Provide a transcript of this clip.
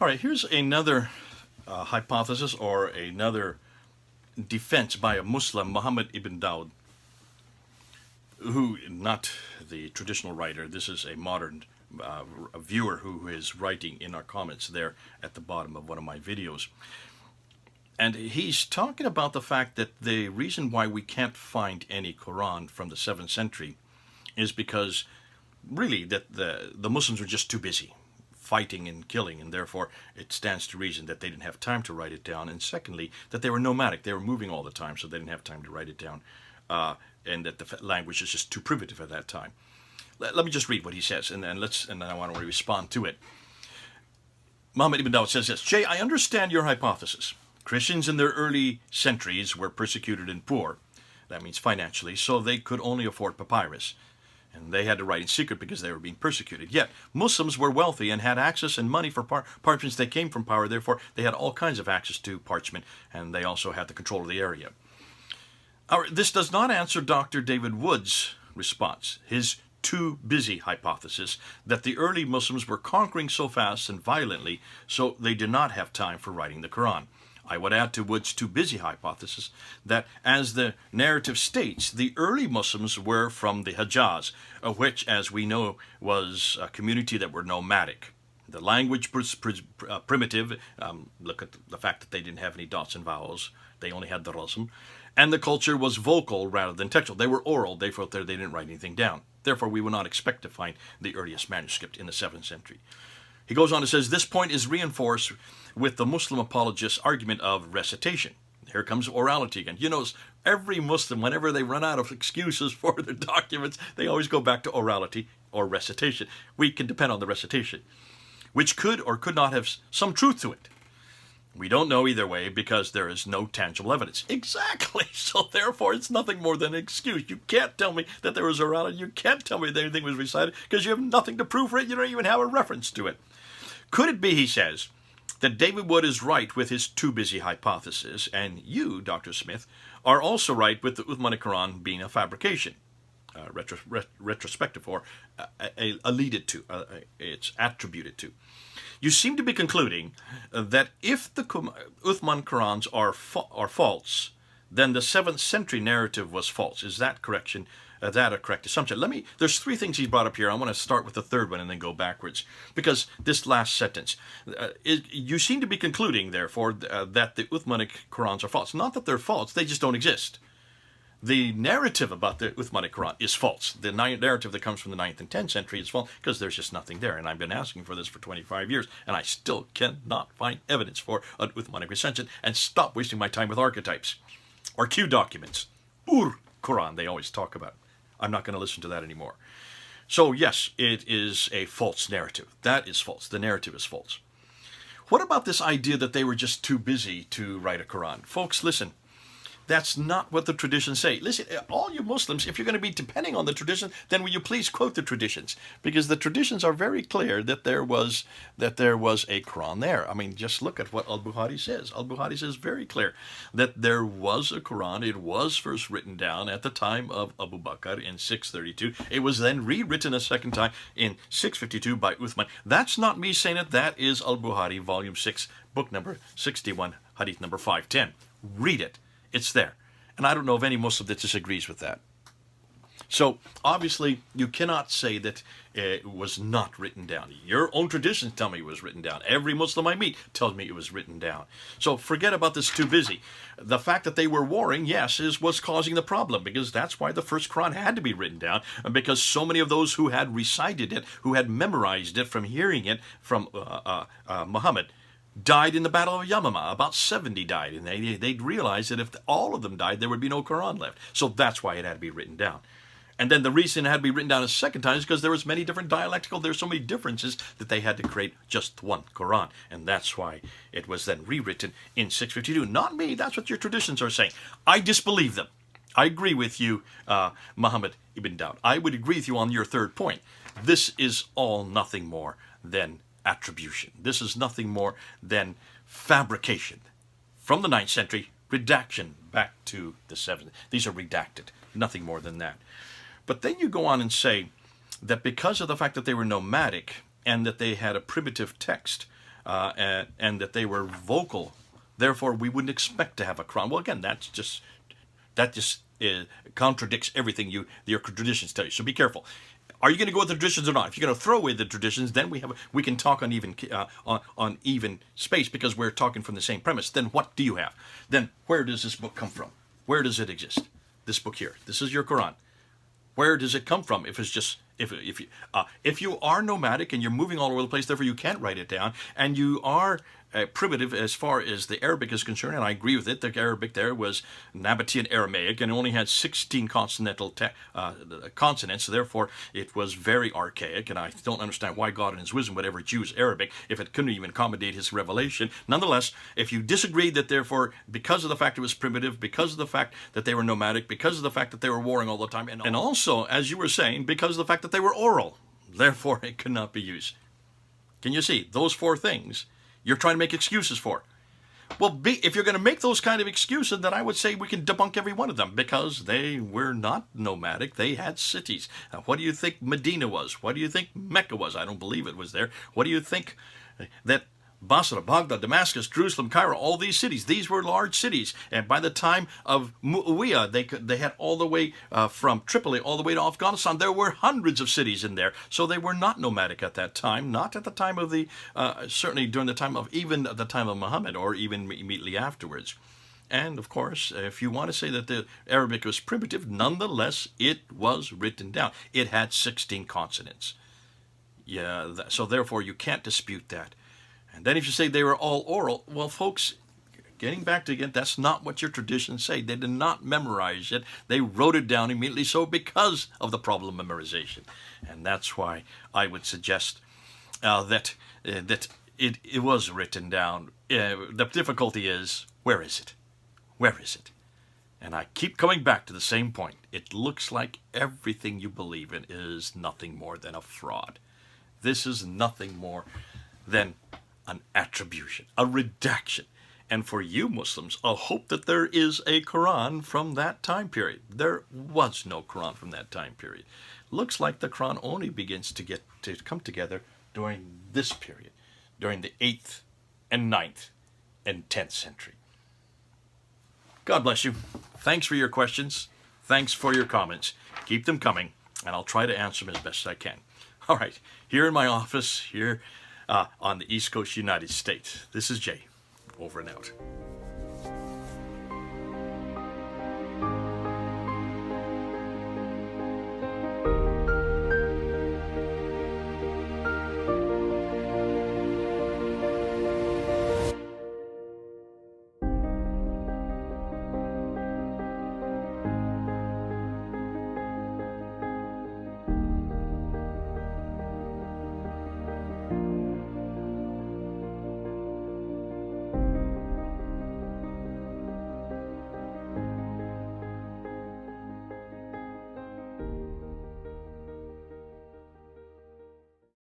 All right, here's another hypothesis or another defense by a Muslim, Muhammad ibn Dawud, who, not the traditional writer, this is a modern viewer who is writing in our comments there at the bottom of one of my videos. And he's talking about the fact that the reason why we can't find any Quran from the 7th century is because really that the Muslims were just too busy fighting and killing, and therefore it stands to reason that they didn't have time to write it down. And secondly, that they were nomadic. They were moving all the time, so they didn't have time to write it down. And that the language is just too primitive at that time. Let me just read what he says, and then I want to respond to it. Muhammad ibn Dawud says this: Jay, I understand your hypothesis. Christians in their early centuries were persecuted and poor. That means financially, so they could only afford papyrus. And they had to write in secret because they were being persecuted. Yet, Muslims were wealthy and had access and money for parchments. They came from power, therefore they had all kinds of access to parchment, and they also had the control of the area. This does not answer Dr. David Wood's response, his too busy hypothesis, that the early Muslims were conquering so fast and violently, so they did not have time for writing the Quran. I would add to Wood's too busy hypothesis that, as the narrative states, the early Muslims were from the Hijaz, which, as we know, was a community that were nomadic. The language was primitive. Look at the fact that they didn't have any dots and vowels. They only had the rasm. And the culture was vocal rather than textual. They were oral. They felt they didn't write anything down. Therefore, we would not expect to find the earliest manuscript in the 7th century. He goes on and says, this point is reinforced with the Muslim apologist's argument of recitation. Here comes orality again. You know, every Muslim, whenever they run out of excuses for their documents, they always go back to orality or recitation. We can depend on the recitation, which could or could not have some truth to it. We don't know either way because there is no tangible evidence. Exactly. So therefore, it's nothing more than an excuse. You can't tell me that there was orality. You can't tell me that anything was recited because you have nothing to prove for it. You don't even have a reference to it. Could it be, he says, that David Wood is right with his too busy hypothesis, and you, Dr. Smith, are also right with the Uthmanic Quran being a fabrication, retrospective, or alluded to, it's attributed to. You seem to be concluding that if the Uthman Qurans are false, then the 7th century narrative was false. Is that correction? That a correct assumption? There's 3 things he's brought up here. I want to start with the third one and then go backwards. Because this last sentence, you seem to be concluding, therefore, that the Uthmanic Qurans are false. Not that they're false, they just don't exist. The narrative about the Uthmanic Quran is false. The narrative that comes from the 9th and 10th century is false because there's just nothing there. And I've been asking for this for 25 years, and I still cannot find evidence for an Uthmanic recension. And stop wasting my time with archetypes or Q documents. Quran, they always talk about. I'm not going to listen to that anymore. So yes, it is a false narrative. That is false. The narrative is false. What about this idea that they were just too busy to write a Quran? Folks, listen. That's not what the traditions say. Listen, all you Muslims, if you're going to be depending on the tradition, then will you please quote the traditions? Because the traditions are very clear that there was a Quran there. I mean, just look at what Al-Bukhari says. Al-Bukhari says very clear that there was a Quran. It was first written down at the time of Abu Bakr in 632. It was then rewritten a second time in 652 by Uthman. That's not me saying it. That is Al-Bukhari, volume 6, book number 61, hadith number 510. Read it. It's there. And I don't know of any Muslim that disagrees with that. So, obviously, you cannot say that it was not written down. Your own traditions tell me it was written down. Every Muslim I meet tells me it was written down. So, forget about this too busy. The fact that they were warring, yes, is what's causing the problem, because that's why the first Quran had to be written down, because so many of those who had recited it, who had memorized it from hearing it from Muhammad, died in the Battle of Yamama. About 70 died, and they'd realized that if all of them died, there would be no Quran left. So that's why it had to be written down. And then the reason it had to be written down a second time is because there was many different there's so many differences that they had to create just one Quran. And that's why it was then rewritten in 652. Not me, that's what your traditions are saying. I disbelieve them. I agree with you, Muhammad ibn Dawud. I would agree with you on your third point. This is all nothing more than attribution. This is nothing more than fabrication. From the 9th century, redaction back to the 7th. These are redacted. Nothing more than that. But then you go on and say that because of the fact that they were nomadic and that they had a primitive text, and that they were vocal. Therefore, we wouldn't expect to have a Quran. Well, again, that just contradicts everything your traditions tell you. So be careful. Are you going to go with the traditions or not? If you're going to throw away the traditions, then we can talk on even space, because we're talking from the same premise. Then what do you have? Then where does this book come from? Where does it exist? This book here. This is your Quran. Where does it come from? If it's just if you are nomadic and you're moving all over the place, therefore you can't write it down, and you are primitive as far as the Arabic is concerned, and I agree with it. The Arabic there was Nabatean Aramaic, and it only had 16 consonantal consonants, so therefore it was very archaic, and I don't understand why God in his wisdom would ever choose Arabic if it couldn't even accommodate his revelation. Nonetheless, if you disagree that therefore, because of the fact it was primitive, because of the fact that they were nomadic, because of the fact that they were warring all the time, and also, as you were saying, because of the fact that they were oral, therefore it could not be used. Can you see? Those four things you're trying to make excuses for. Well, if you're going to make those kind of excuses, then I would say we can debunk every one of them, because they were not nomadic. They had cities. Now, what do you think Medina was? What do you think Mecca was? I don't believe it was there. What do you think that Basra, Baghdad, Damascus, Jerusalem, Cairo, all these cities, these were large cities. And by the time of Muawiyah, they had all the way from Tripoli all the way to Afghanistan. There were hundreds of cities in there. So they were not nomadic at that time, not at the time of certainly during the time of, even the time of Muhammad, or even immediately afterwards. And of course, if you want to say that the Arabic was primitive, nonetheless, it was written down. It had 16 consonants. Yeah, so therefore you can't dispute that. And then if you say they were all oral, well, folks, getting back to again, that's not what your traditions say. They did not memorize it. They wrote it down immediately, so because of the problem of memorization. And that's why I would suggest that it was written down. The difficulty is, where is it? Where is it? And I keep coming back to the same point. It looks like everything you believe in is nothing more than a fraud. This is nothing more than an attribution, a redaction, and for you Muslims, a hope that there is a Quran from that time period. There was no Quran from that time period. Looks like the Quran only begins to come together during this period, during the 8th and 9th and 10th century. God bless you. Thanks for your questions. Thanks for your comments. Keep them coming, and I'll try to answer them as best I can. All right, here in my office, here on the East Coast United States. This is Jay, over and out.